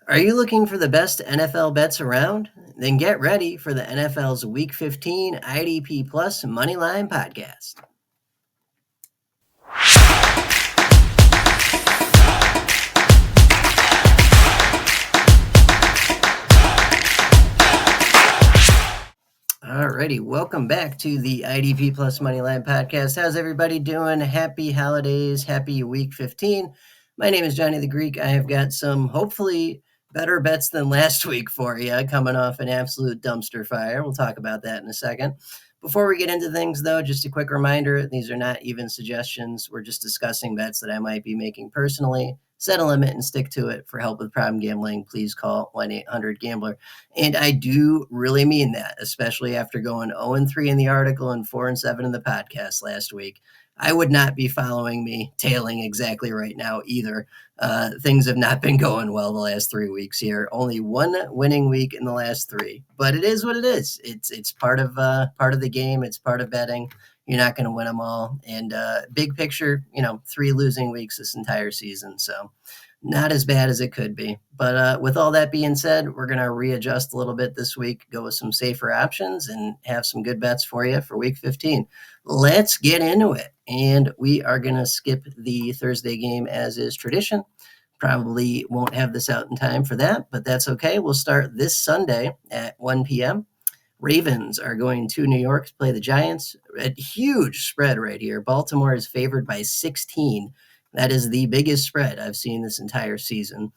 Are you looking for the best NFL bets around? Then get ready for the NFL's Week 15 IDP Plus Moneyline podcast. Alrighty, welcome back to the IDP Plus Moneyline podcast. How's everybody doing? Happy holidays, happy Week 15. My name is Johnny the Greek. I have got some hopefully better bets than last week for you, coming off an absolute dumpster fire. We'll talk about that in a second. Before we get into things, though, just a quick reminder, these are not even suggestions. We're just discussing bets that I might be making personally. Set a limit and stick to it. For help with problem gambling, please call 1-800-GAMBLER. And I do really mean that, especially after going 0-3 in the article and 4-7 in the podcast last week. I would not be following me tailing exactly right now either. Things have not been going well the last 3 weeks here. Only one winning week in the last 3, but it is what it is. It's part of the game. It's part of betting. You're not going to win them all. And big picture, 3 losing weeks this entire season. So not as bad as it could be. But with all that being said, we're going to readjust a little bit this week, go with some safer options, and have some good bets for you for Week 15. Let's get into it. And we are going to skip the Thursday game as is tradition. Probably won't have this out in time for that, but that's okay. We'll start this Sunday at 1 p.m. Ravens are going to New York to play the Giants. A huge spread right here. Baltimore is favored by 16. That is the biggest spread I've seen this entire season.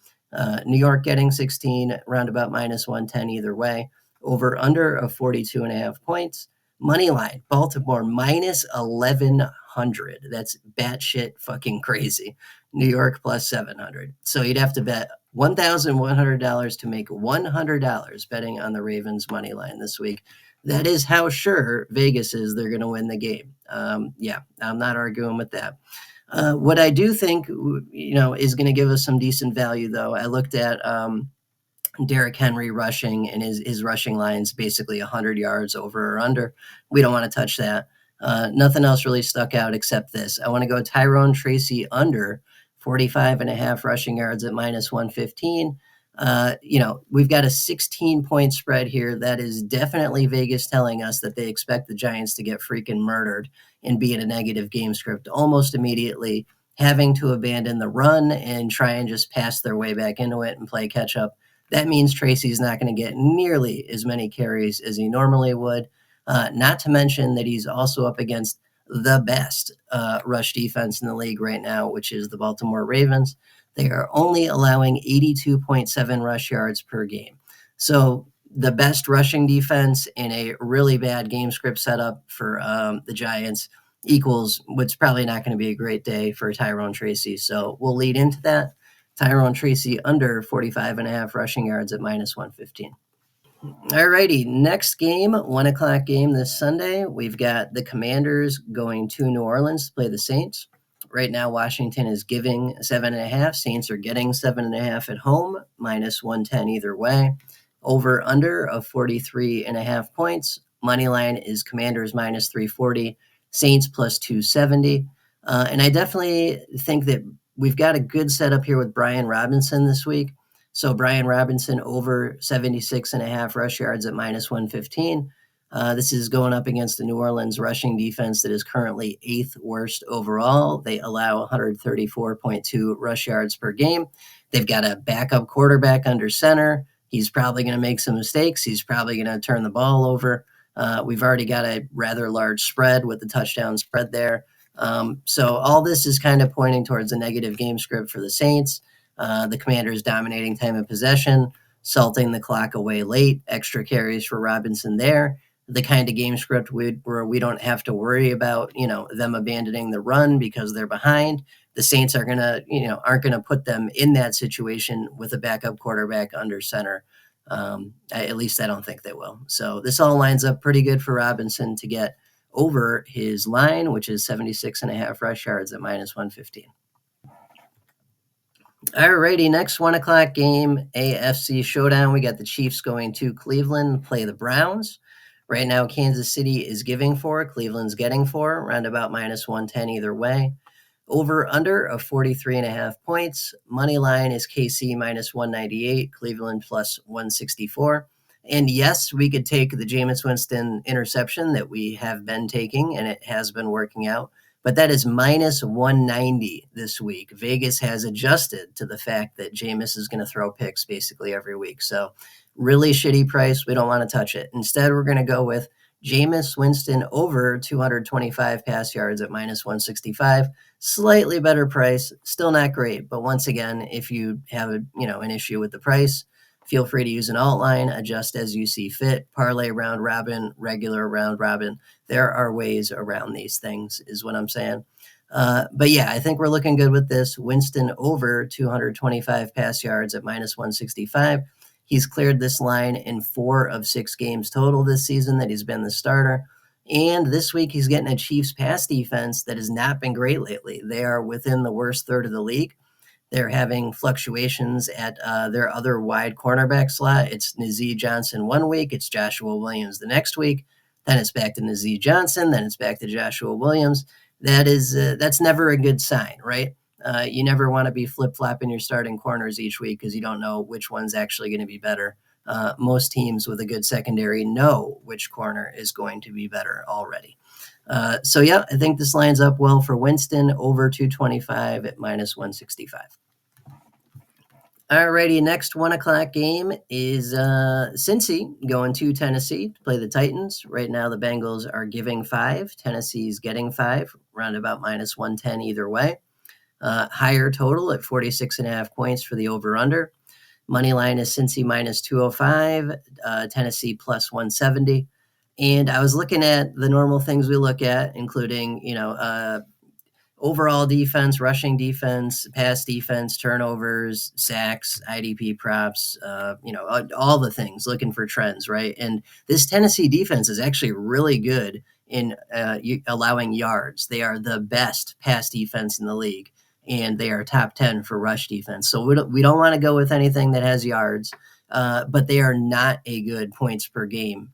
New York getting 16, roundabout minus 110 either way. Over under of 42.5 points. Moneyline, Baltimore minus 1,100. That's batshit fucking crazy. New York plus 700. So you'd have to bet $1,100 to make $100 betting on the Ravens money line this week. That is how sure Vegas is they're going to win the game. Yeah, I'm not arguing with that. What I do think, is going to give us some decent value, though. I looked at Derrick Henry rushing, and his rushing line's basically 100 yards over or under. We don't want to touch that. Nothing else really stuck out except this. I want to go TyroneTracy under 45.5 rushing yards at minus 115. We've got a 16-point spread here. That is definitely Vegas telling us that they expect the Giants to get freaking murdered and be in a negative game script almost immediately, having to abandon the run and try and just pass their way back into it and play catch up. That means Tracy's not going to get nearly as many carries as he normally would. Not to mention that he's also up against the best rush defense in the league right now, which is the Baltimore Ravens. They are only allowing 82.7 rush yards per game. So the best rushing defense in a really bad game script setup for the Giants equals what's probably not going to be a great day for TyroneTracy. So we'll lead into that. TyroneTracy under 45.5 rushing yards at minus 115. All righty, next game, 1 o'clock game this Sunday. We've got the Commanders going to New Orleans to play the Saints. Right now, Washington is giving 7.5. Saints are getting 7.5 at home, minus 110 either way. Over under of 43.5 points. Moneyline is Commanders minus 340, Saints plus 270. And I definitely think that we've got a good setup here with BrianRobinson this week. So BrianRobinson over 76.5 rush yards at minus 115. This is going up against the New Orleans rushing defense that is currently 8th worst overall. They allow 134.2 rush yards per game. They've got a backup quarterback under center. He's probably going to make some mistakes. He's probably going to turn the ball over. We've already got a rather large spread with the touchdown spread there. So all this is kind of pointing towards a negative game script for the Saints. The Commanders dominating time of possession, salting the clock away late, extra carries for Robinson there. The kind of game script where we don't have to worry about, them abandoning the run because they're behind. The Saints aren't going to put them in that situation with a backup quarterback under center. At least I don't think they will. So this all lines up pretty good for Robinson to get over his line, which is 76.5 rush yards at minus 115. All righty, next 1 o'clock game, AFC Showdown. We got the Chiefs going to Cleveland, play the Browns. Right now, Kansas City is giving 4, Cleveland's getting 4, around about minus 110 either way. Over under of 43.5 points. Money line is KC minus 198, Cleveland plus 164. And yes, we could take the Jameis Winston interception that we have been taking, and it has been working out. But that is minus 190 this week. Vegas has adjusted to the fact that Jameis is going to throw picks basically every week. So really shitty price. We don't want to touch it. Instead, we're going to go with Jameis Winston over 225 pass yards at minus 165. Slightly better price. Still not great. But once again, if you have an issue with the price, feel free to use an alt line, adjust as you see fit, parlay round robin, regular round robin. There are ways around these things, is what I'm saying. But yeah, I think we're looking good with this. Winston over 225 pass yards at minus 165. He's cleared this line in 4 of 6 games total this season that he's been the starter. And this week he's getting a Chiefs pass defense that has not been great lately. They are within the worst third of the league. They're having fluctuations at their other wide cornerback slot. It's Nazeeh Johnson one week. It's Joshua Williams the next week. Then it's back to Nazeeh Johnson. Then it's back to Joshua Williams. That's never a good sign, right? You never want to be flip-flopping your starting corners each week because you don't know which one's actually going to be better. Most teams with a good secondary know which corner is going to be better already. So yeah, I think this lines up well for Winston over 225 at minus 165. Alrighty, next 1 o'clock game is Cincy going to Tennessee to play the Titans. Right now, the Bengals are giving 5. Tennessee's getting 5, round about minus 110 either way. Higher total at 46.5 points for the over-under. Money line is Cincy minus 205, Tennessee plus 170. And I was looking at the normal things we look at, including, overall defense, rushing defense, pass defense, turnovers, sacks, IDP props, all the things, looking for trends, right? And this Tennessee defense is actually really good in allowing yards. They are the best pass defense in the league, and they are top 10 for rush defense. So we don't want to go with anything that has yards, but they are not a good points per game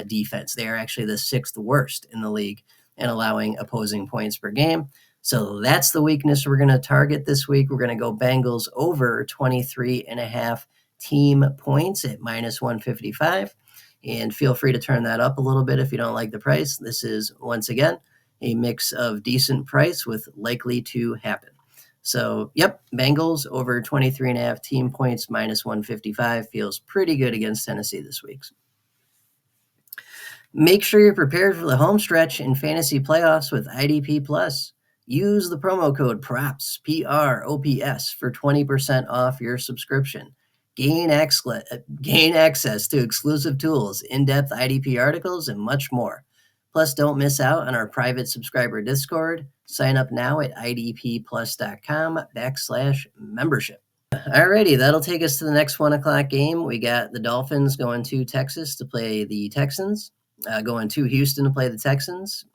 defense. They are actually the 6th worst in the league in allowing opposing points per game. So that's the weakness we're going to target this week. We're going to go Bengals over 23.5 team points at minus 155. And feel free to turn that up a little bit if you don't like the price. This is, once again, a mix of decent price with likely to happen. So, yep, Bengals over 23.5 team points minus 155 feels pretty good against Tennessee this week. Make sure you're prepared for the home stretch in fantasy playoffs with IDP Plus. Use the promo code PROPS, PROPS, for 20% off your subscription. Gain access to exclusive tools, in-depth IDP articles, and much more. Plus, don't miss out on our private subscriber Discord. Sign up now at idpplus.com/membership. Alrighty, that'll take us to the next 1 o'clock game. We got the Dolphins going to Texas to play the Texans. Going to Houston to play the Texans.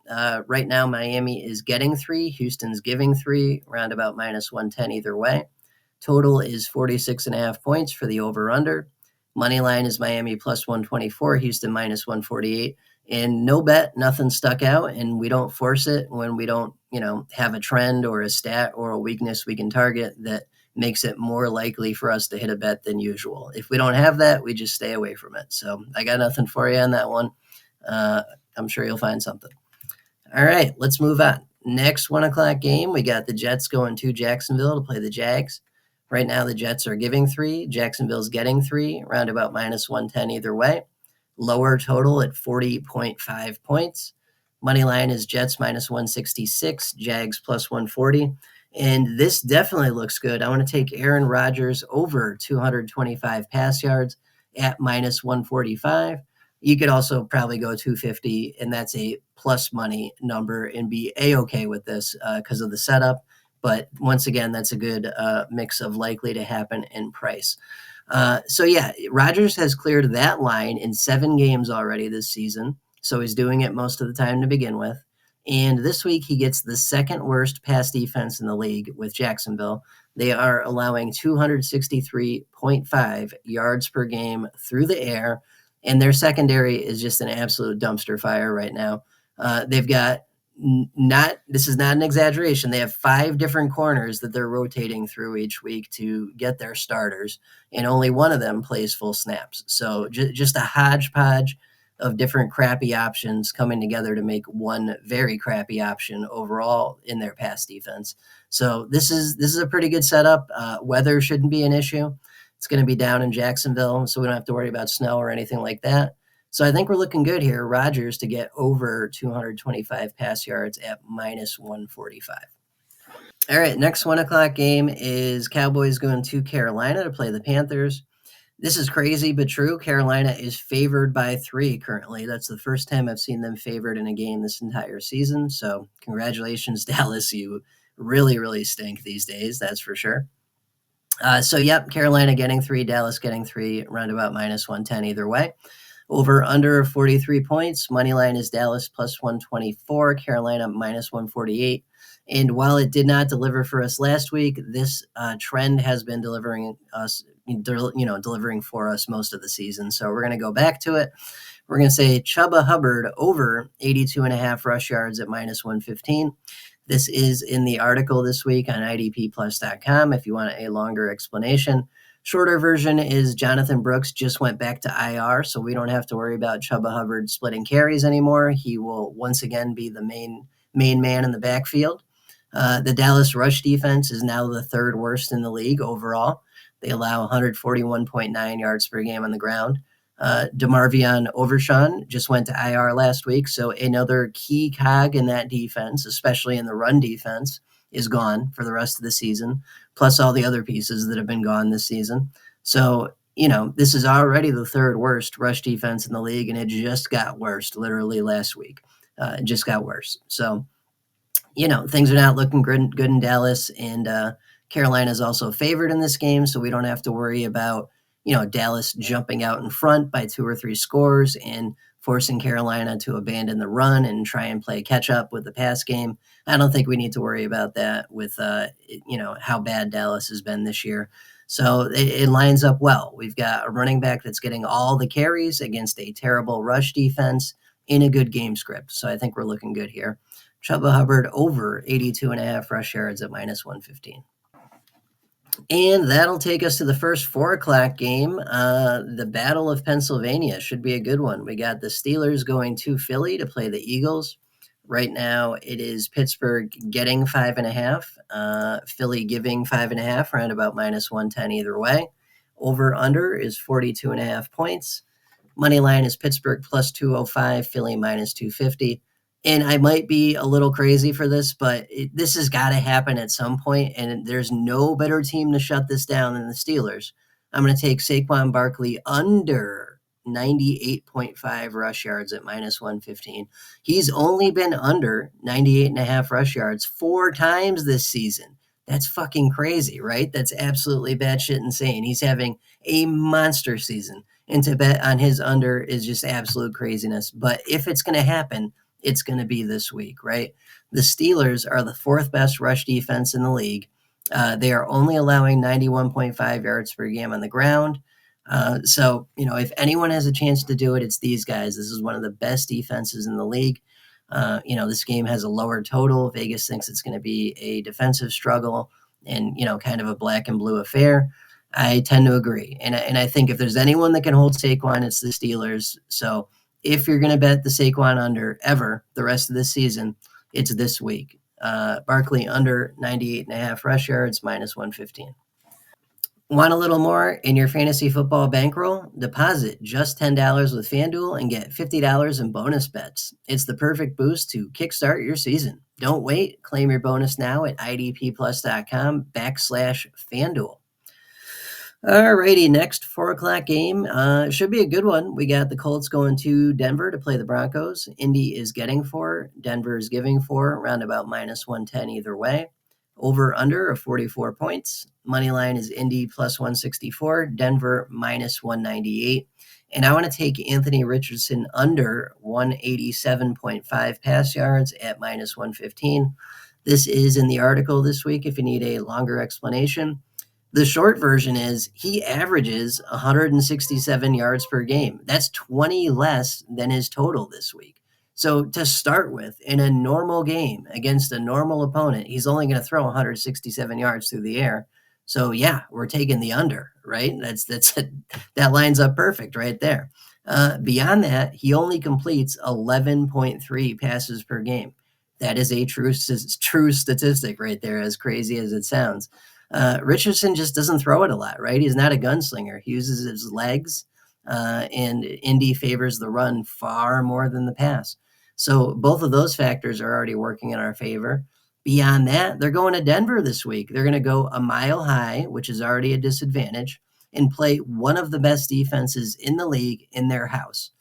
Right now, Miami is getting 3. Houston's giving 3, round about minus 110 either way. Total is 46.5 points for the over-under. Money line is Miami plus 124, Houston minus 148. And no bet, nothing stuck out, and we don't force it when we don't, have a trend or a stat or a weakness we can target that makes it more likely for us to hit a bet than usual. If we don't have that, we just stay away from it. So I got nothing for you on that one. I'm sure you'll find something. All right, let's move on. Next 1 o'clock game, we got the Jets going to Jacksonville to play the Jags. Right now, the Jets are giving 3. Jacksonville's getting 3, round about minus 110 either way. Lower total at 40.5 points. Money line is Jets minus 166, Jags plus 140. And this definitely looks good. I want to take AaronRodgers over 225 pass yards at minus 145. You could also probably go 250, and that's a plus money number, and be A-okay with this because of the setup. But once again, that's a good mix of likely to happen and price. So yeah, Rodgers has cleared that line in 7 games already this season. So he's doing it most of the time to begin with. And this week he gets the 2nd worst pass defense in the league with Jacksonville. They are allowing 263.5 yards per game through the air. And their secondary is just an absolute dumpster fire right now. They've got this is not an exaggeration. They have 5 different corners that they're rotating through each week to get their starters, and only one of them plays full snaps. So just a hodgepodge of different crappy options coming together to make one very crappy option overall in their pass defense. So this is a pretty good setup. Weather shouldn't be an issue. It's going to be down in Jacksonville, so we don't have to worry about snow or anything like that. So I think we're looking good here. Rodgers to get over 225 pass yards at minus 145. All right, next 1 o'clock game is Cowboys going to Carolina to play the Panthers. This is crazy but true. Carolina is favored by 3 currently. That's the first time I've seen them favored in a game this entire season. So congratulations, Dallas. You really, really stink these days, that's for sure. Carolina getting 3, Dallas getting 3, round about minus 110 either way. Over under 43 points. Moneyline is Dallas plus 124, Carolina minus 148. And while it did not deliver for us last week, this trend has been delivering for us most of the season. So we're going to go back to it. We're going to say ChubbaHubbard over 82.5 rush yards at minus 115. This is in the article this week on idpplus.com if you want a longer explanation. Shorter version is Jonathan Brooks just went back to IR, so we don't have to worry about ChubbaHubbard splitting carries anymore. He will once again be the main man in the backfield. The Dallas rush defense is now the 3rd worst in the league overall. They allow 141.9 yards per game on the ground. DeMarvion Overshawn just went to IR last week, so another key cog in that defense, especially in the run defense, is gone for the rest of the season, plus all the other pieces that have been gone this season. So, this is already the 3rd worst rush defense in the league, and it just got worse literally last week. It just got worse. So, things are not looking good in Dallas, and Carolina is also favored in this game, so we don't have to worry about Dallas jumping out in front by 2 or 3 scores and forcing Carolina to abandon the run and try and play catch up with the pass game. I don't think we need to worry about that with, how bad Dallas has been this year. So it lines up well. We've got a running back that's getting all the carries against a terrible rush defense in a good game script. So I think we're looking good here. ChubbaHubbard over 82.5 rush yards at minus 115. And that'll take us to the first 4 o'clock game. The Battle of Pennsylvania should be a good one. We got the Steelers going to Philly to play the Eagles. Right now, it is Pittsburgh getting 5.5, Philly giving 5.5, around about minus 110 either way. Over under is 42.5 points. Money line is Pittsburgh plus 205, Philly minus 250. And I might be a little crazy for this, but this has got to happen at some point, and there's no better team to shut this down than the Steelers. I'm going to take SaquonBarkley under 98.5 rush yards at minus 115. He's only been under 98.5 rush yards 4 times this season. That's fucking crazy, right? That's absolutely batshit insane. He's having a monster season, and to bet on his under is just absolute craziness. But if it's going to happen, it's going to be this week, right? The Steelers are the 4th best rush defense in the league. They are only allowing 91.5 yards per game on the ground. So, if anyone has a chance to do it, it's these guys. This is one of the best defenses in the league. This game has a lower total. Vegas thinks it's going to be a defensive struggle and, kind of a black and blue affair. I tend to agree. And I think if there's anyone that can hold Saquon, it's the Steelers. So if you're going to bet the Saquon under ever the rest of the season, it's this week. Barkley under 98.5 rush yards, minus 115. Want a little more in your fantasy football bankroll? Deposit just $10 with FanDuel and get $50 in bonus bets. It's the perfect boost to kickstart your season. Don't wait. Claim your bonus now at idpplus.com/FanDuel. Alrighty, next 4 o'clock game should be a good one. We got the Colts going to Denver to play the Broncos. Indy is getting 4. Denver is giving 4, around about minus 110 either way. Over under of 44 points. Money line is Indy plus 164, Denver minus 198. And I want to take AnthonyRichardson under 187.5 pass yards at minus 115. This is in the article this week if you need a longer explanation. The short version is he averages 167 yards per game. That's 20 less than his total this week. So to start with, in a normal game against a normal opponent, he's only going to throw 167 yards through the air. So yeah, we're taking the under, right? That lines up perfect right there. Beyond that, he only completes 11.3 passes per game. That is a true statistic right there, as crazy as it sounds. Richardson just doesn't throw it a lot, right? He's not a gunslinger. He uses his legs, and Indy favors the run far more than the pass. So both of those factors are already working in our favor. Beyond that, they're going to Denver this week. They're going to go a mile high, which is already a disadvantage, and play one of the best defenses in the league in their house.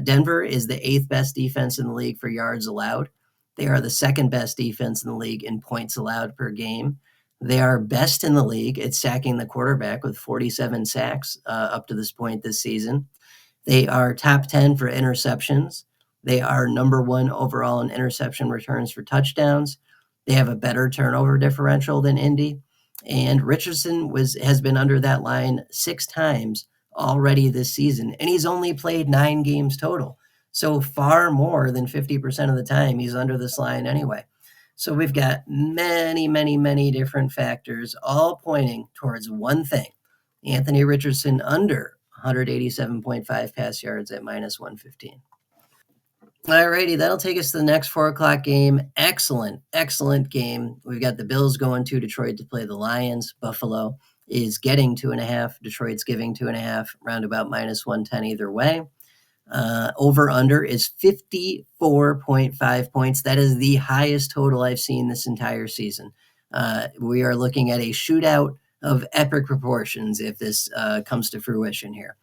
Denver is the 8th best defense in the league for yards allowed. They are the 2nd best defense in the league in points allowed per game. They are best in the league at sacking the quarterback with 47 sacks up to this point this season. They are top 10 for interceptions. They are number 1 overall in interception returns for touchdowns. They have a better turnover differential than Indy. And Richardson has been under that line 6 times already this season, and he's only played 9 games total. So far more than 50% of the time he's under this line anyway. So we've got many, many, many different factors all pointing towards one thing: Anthony Richardson under 187.5 pass yards at minus 115. All righty, that'll take us to the next 4 o'clock game. Excellent, excellent game. We've got the Bills going to Detroit to play the Lions. Buffalo is getting 2.5. Detroit's giving 2.5, roundabout minus 110 either way. Over under is 54.5 points. That is the highest total I've seen this entire season. We are looking at a shootout of epic proportions if this comes to fruition here.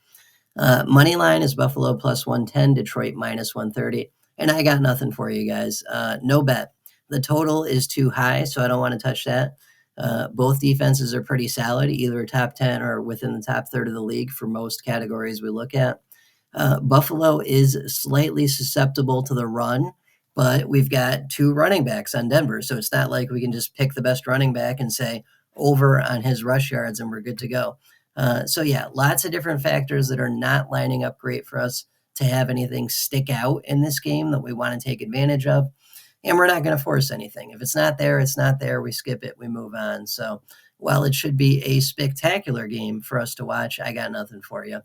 MONEYLINE is Buffalo plus 110, Detroit minus 130. And I got nothing for you guys. No bet. The total is too high, so I don't want to touch that. Both defenses are pretty solid, either top 10 or within the top third of the league for most categories we look at. Buffalo is slightly susceptible to the run, but we've got 2 running backs on Denver, so it's not like we can just pick the best running back and say over on his rush yards and we're good to go. So yeah, lots of different factors that are not lining up great for us to have anything stick out in this game that we want to take advantage of. And we're not going to force anything. If it's not there, it's not there. We skip it, we move on. So while it should be a spectacular game for us to watch, I got nothing for you.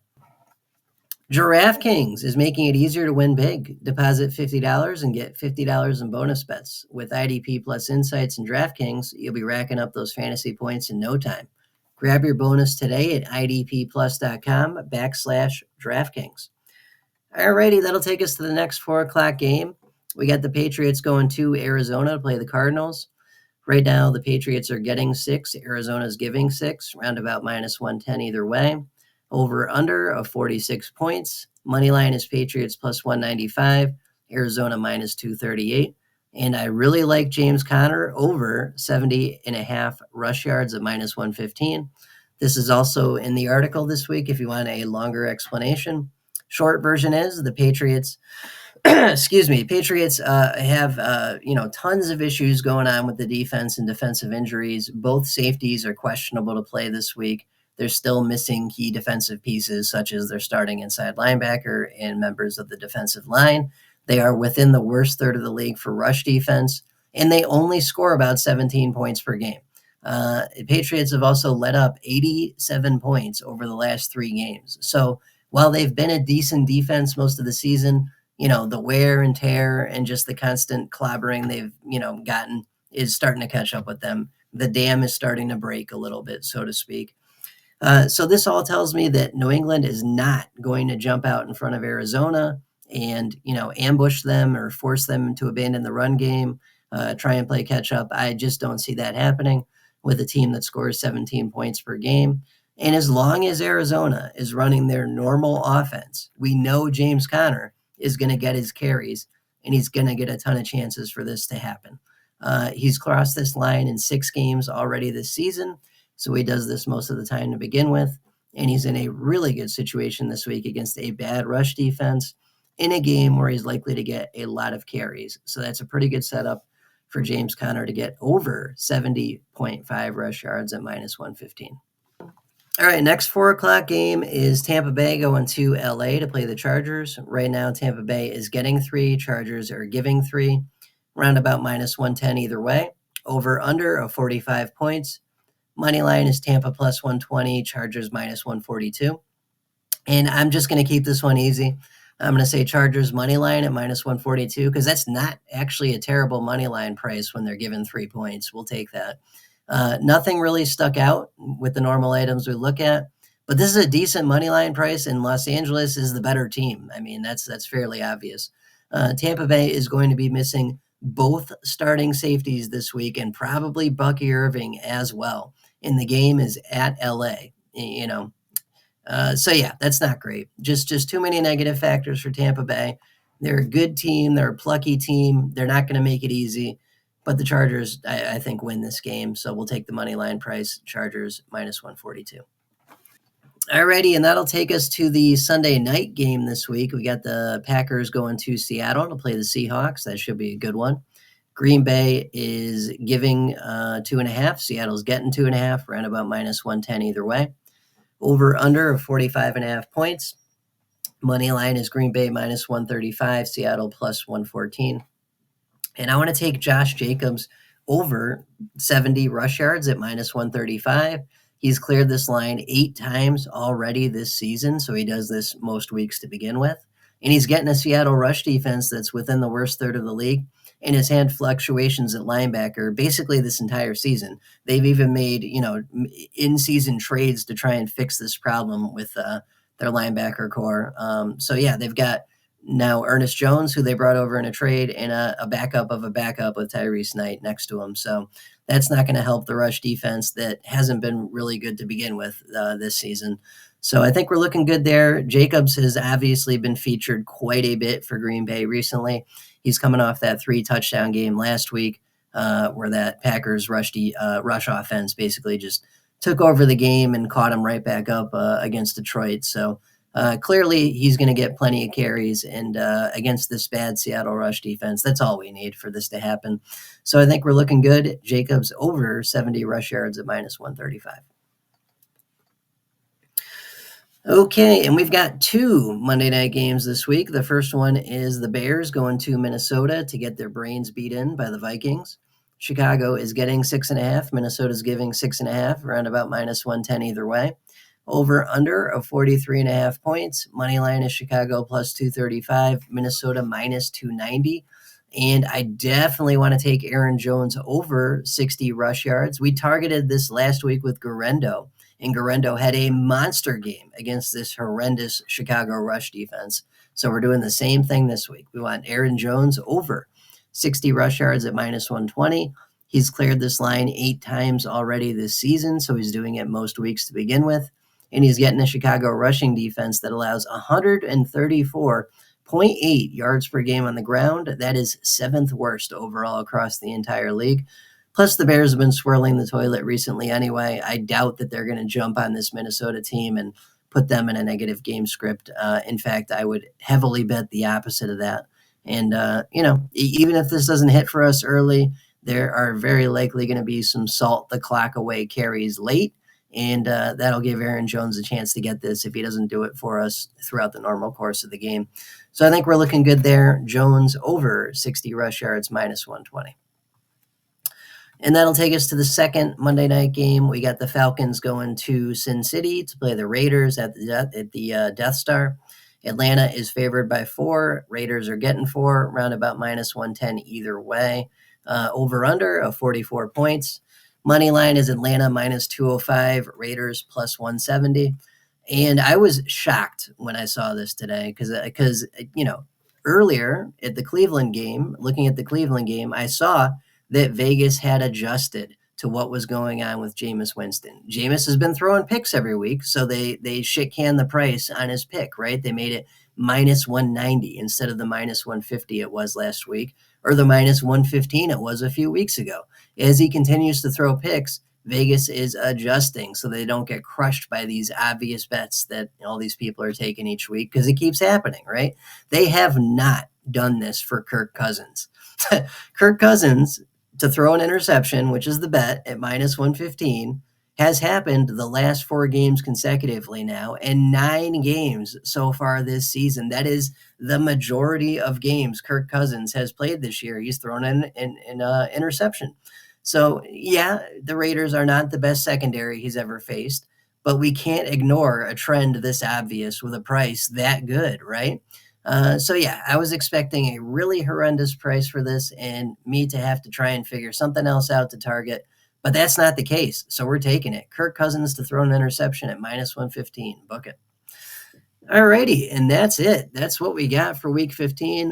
DraftKings is making it easier to win big. Deposit $50 and get $50 in bonus bets. With IDP Plus Insights and DraftKings, you'll be racking up those fantasy points in no time. Grab your bonus today at idpplus.com/DraftKings. All righty, that'll take us to the next 4 o'clock game. We got the Patriots going to Arizona to play the Cardinals. Right now, the Patriots are getting 6. Arizona's giving 6, roundabout minus 110 either way. Over under of 46 points. Moneyline is Patriots plus 195. Arizona minus 238. And I really like JamesConner over 70.5 rush yards at minus 115. This is also in the article this week if you want a longer explanation. Short version is the Patriots Patriots have tons of issues going on with the defense and defensive injuries. Both safeties are questionable to play this week. They're still missing key defensive pieces, such as their starting inside linebacker and members of the defensive line. They are within the worst third of the league for rush defense, and they only score about 17 points per game. Patriots have also let up 87 points over the last 3 games. So while they've been a decent defense most of the season, the wear and tear and just the constant clobbering they've, gotten is starting to catch up with them. The dam is starting to break a little bit, so to speak. So this all tells me that New England is not going to jump out in front of Arizona and, ambush them or force them to abandon the run game, try and play catch up. I just don't see that happening with a team that scores 17 points per game. And as long as Arizona is running their normal offense, we know JamesConner is going to get his carries and he's going to get a ton of chances for this to happen. He's crossed this line in 6 games already this season. So he does this most of the time to begin with. And he's in a really good situation this week against a bad rush defense in a game where he's likely to get a lot of carries. So that's a pretty good setup for JamesConner to get over 70.5 rush yards at minus 115. All right, next 4 o'clock game is Tampa Bay going to LA to play the Chargers. Right now, Tampa Bay is getting 3, Chargers are giving 3, round about -110 either way. Over under of 45 points. Money line is Tampa plus 120, Chargers -142. And I'm just going to keep this one easy. I'm going to say Chargers money line at -142 because that's not actually a terrible money line price when they're given 3 points. We'll take that. Nothing really stuck out with the normal items we look at, but this is a decent money line price, and Los Angeles is the better team. I mean, that's fairly obvious. Tampa Bay is going to be missing both starting safeties this week and probably Bucky Irving as well. And the game is at LA. So yeah, that's not great. Just too many negative factors for Tampa Bay. They're a good team. They're a plucky team. They're not going to make it easy. But the Chargers, I think, win this game. So we'll take the money line price, Chargers -142. Alrighty, and that'll take us to the Sunday night game this week. We got the Packers going to Seattle to play the Seahawks. That should be a good one. Green Bay is giving 2.5. Seattle's getting 2.5, around about -110 either way. Over under of 45.5 points. Money line is Green Bay -135, Seattle plus 114. And I want to take Josh Jacobs over 70 rush yards at -135. He's cleared this line 8 times already this season, so he does this most weeks to begin with. And he's getting a Seattle rush defense that's within the worst third of the league, and has had fluctuations at linebacker basically this entire season. They've even made, in-season trades to try and fix this problem with their linebacker core. So yeah, they've got now Ernest Jones, who they brought over in a trade, and a backup of a backup with Tyrese Knight next to him. So that's not going to help the rush defense that hasn't been really good to begin with this season. So I think we're looking good there. Jacobs has obviously been featured quite a bit for Green Bay recently. He's coming off that 3-touchdown game last week where that Packers rush offense basically just took over the game and caught him right back up against Detroit. So clearly he's going to get plenty of carries, and against this bad Seattle rush defense, that's all we need for this to happen. So I think we're looking good. Jacobs over 70 rush yards at -135. Okay, and we've got 2 Monday night games this week. The first one is the Bears going to Minnesota to get their brains beat in by the Vikings. Chicago is getting 6.5. Minnesota's giving 6.5, around about -110 either way. Over under of 43.5 points. Money line is Chicago plus 235, Minnesota -290. And I definitely want to take AaronJones over 60 rush yards. We targeted this last week with Guerrero, and Guerrero had a monster game against this horrendous Chicago rush defense. So we're doing the same thing this week. We want AaronJones over 60 rush yards at -120. He's cleared this line 8 times already this season, so he's doing it most weeks to begin with. And he's getting a Chicago rushing defense that allows 134.8 yards per game on the ground. That is 7th worst overall across the entire league. Plus, the Bears have been swirling the toilet recently anyway. I doubt that they're going to jump on this Minnesota team and put them in a negative game script. In fact, I would heavily bet the opposite of that. And, even if this doesn't hit for us early, there are very likely going to be some salt the clock away carries late. And that'll give AaronJones a chance to get this if he doesn't do it for us throughout the normal course of the game. So I think we're looking good there. Jones over 60 rush yards -120. And that'll take us to the second Monday night game. We got the Falcons going to Sin City to play the Raiders at the Death Star. Atlanta is favored by 4. Raiders are getting 4, around about -110 either way. Over under of 44 points. Money line is Atlanta -205, Raiders plus 170. And I was shocked when I saw this today because earlier at the Cleveland game, looking at the Cleveland game, I saw that Vegas had adjusted to what was going on with JameisWinston. Jameis has been throwing picks every week, so they shit can the price on his pick, right? They made it -190 instead of the -150 it was last week, or the -115 it was a few weeks ago. As he continues to throw picks, Vegas is adjusting so they don't get crushed by these obvious bets that all these people are taking each week, because it keeps happening, right? They have not done this for Kirk Cousins. Kirk Cousins, to throw an interception, which is the bet at -115, has happened the last 4 games consecutively now, and 9 games so far this season. That is the majority of games Kirk Cousins has played this year. He's thrown in an interception. So, yeah, the Raiders are not the best secondary he's ever faced, but we can't ignore a trend this obvious with a price that good, right? So, yeah, I was expecting a really horrendous price for this and me to have to try and figure something else out to target. But that's not the case, so we're taking it. Kirk Cousins to throw an interception at -115. Book it. All righty, and that's it. That's what we got for Week 15.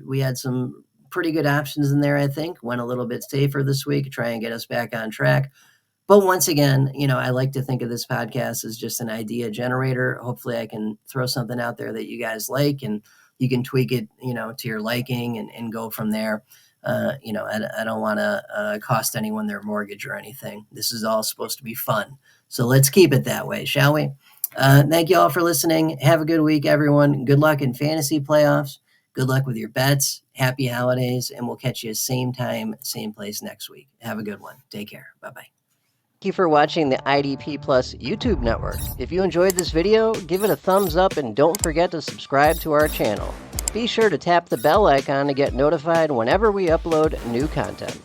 We had some pretty good options in there, I think. Went a little bit safer this week, try and get us back on track. But once again, I like to think of this podcast as just an idea generator. Hopefully I can throw something out there that you guys like, and you can tweak it, to your liking and go from there. I don't want to cost anyone their mortgage or anything. This is all supposed to be fun. So let's keep it that way, shall we? Thank you all for listening. Have a good week, everyone. Good luck in fantasy playoffs. Good luck with your bets. Happy holidays, and we'll catch you same time, same place next week. Have a good one. Take care. Bye-bye. Thank you for watching the IDP Plus YouTube network. If you enjoyed this video, give it a thumbs up and don't forget to subscribe to our channel. Be sure to tap the bell icon to get notified whenever we upload new content.